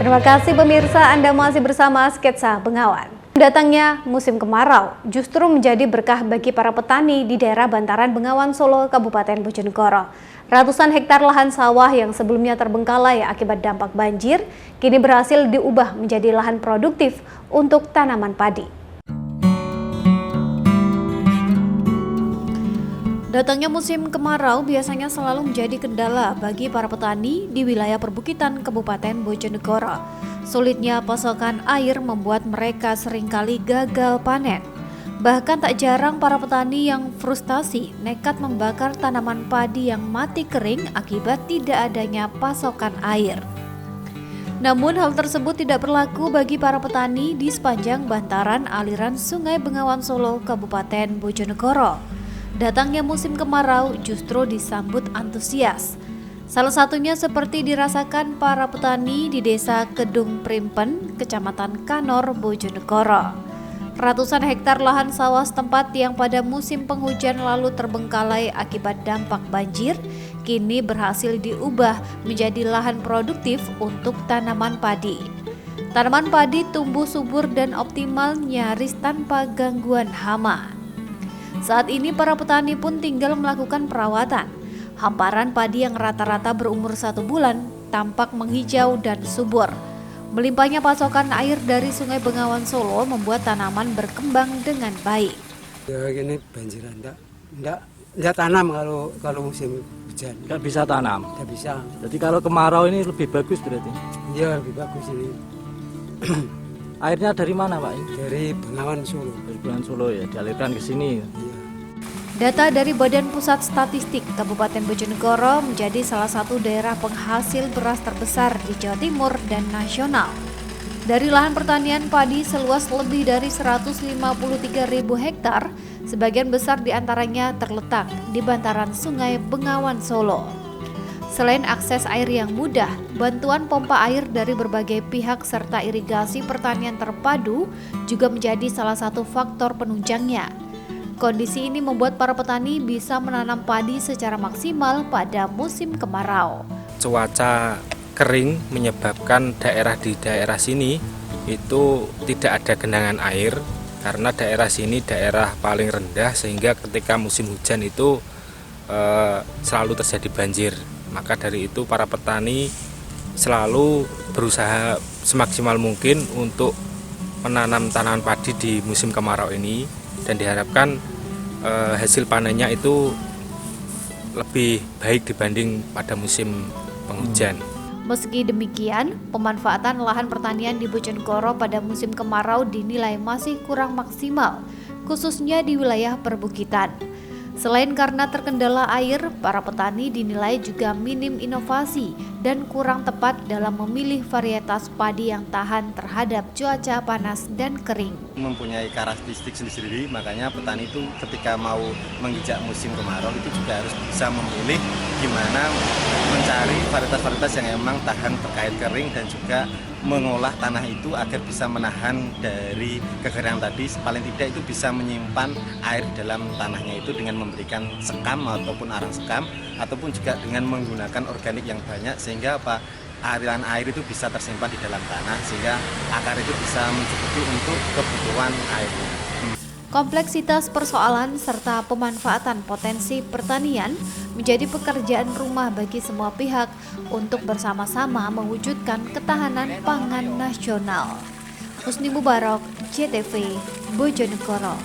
Terima kasih pemirsa, Anda masih bersama Sketsa Bengawan. Datangnya musim kemarau justru menjadi berkah bagi para petani di daerah bantaran Bengawan Solo, Kabupaten Bojonegoro. Ratusan hektar lahan sawah yang sebelumnya terbengkalai akibat dampak banjir, kini berhasil diubah menjadi lahan produktif untuk tanaman padi. Datangnya musim kemarau biasanya selalu menjadi kendala bagi para petani di wilayah perbukitan Kabupaten Bojonegoro. Sulitnya pasokan air membuat mereka seringkali gagal panen. Bahkan tak jarang para petani yang frustasi nekat membakar tanaman padi yang mati kering akibat tidak adanya pasokan air. Namun hal tersebut tidak berlaku bagi para petani di sepanjang bantaran aliran Sungai Bengawan Solo, Kabupaten Bojonegoro. Datangnya musim kemarau justru disambut antusias. Salah satunya seperti dirasakan para petani di Desa Kedung Primpen, Kecamatan Kanor, Bojonegoro. Ratusan hektar lahan sawah setempat yang pada musim penghujan lalu terbengkalai akibat dampak banjir, kini berhasil diubah menjadi lahan produktif untuk tanaman padi. Tanaman padi tumbuh subur dan optimal nyaris tanpa gangguan hama. Saat ini para petani pun tinggal melakukan perawatan. Hamparan padi yang rata-rata berumur 1 bulan tampak menghijau dan subur. Melimpahnya pasokan air dari Sungai Bengawan Solo membuat tanaman berkembang dengan baik. Ya ini banjiran, enggak tanam kalau musim hujan. Enggak bisa tanam? Enggak bisa. Jadi kalau kemarau ini lebih bagus berarti? Iya lebih bagus ini. Airnya dari mana Pak? Dari Bengawan Solo. Dari Bengawan Solo ya, dialirkan ke sini. Iya. Data dari Badan Pusat Statistik Kabupaten Bojonegoro menjadi salah satu daerah penghasil beras terbesar di Jawa Timur dan nasional. Dari lahan pertanian padi seluas lebih dari 153.000 hektar, sebagian besar diantaranya terletak di bantaran Sungai Bengawan Solo. Selain akses air yang mudah, bantuan pompa air dari berbagai pihak serta irigasi pertanian terpadu juga menjadi salah satu faktor penunjangnya. Kondisi ini membuat para petani bisa menanam padi secara maksimal pada musim kemarau. Cuaca kering menyebabkan di daerah sini itu tidak ada genangan air karena daerah sini daerah paling rendah sehingga ketika musim hujan itu selalu terjadi banjir. Maka dari itu para petani selalu berusaha semaksimal mungkin untuk menanam tanaman padi di musim kemarau ini dan diharapkan hasil panennya itu lebih baik dibanding pada musim penghujan. Meski demikian, pemanfaatan lahan pertanian di Bojonegoro pada musim kemarau dinilai masih kurang maksimal, khususnya di wilayah perbukitan. Selain karena terkendala air, para petani dinilai juga minim inovasi dan kurang tepat dalam memilih varietas padi yang tahan terhadap cuaca panas dan kering. Mempunyai karakteristik sendiri, makanya petani itu ketika mau menginjak musim kemarau itu juga harus bisa memilih gimana mencari varietas-varietas yang memang tahan terkait kering dan juga mengolah tanah itu agar bisa menahan dari kekeringan tadi, paling tidak itu bisa menyimpan air di dalam tanahnya itu dengan memberikan sekam ataupun arang sekam ataupun juga dengan menggunakan organik yang banyak sehingga aliran air itu bisa tersimpan di dalam tanah sehingga akar itu bisa mencukupi untuk kebutuhan airnya. Kompleksitas persoalan serta pemanfaatan potensi pertanian menjadi pekerjaan rumah bagi semua pihak untuk bersama-sama mewujudkan ketahanan pangan nasional. Husni Mubarak, JTV, Bojonegoro.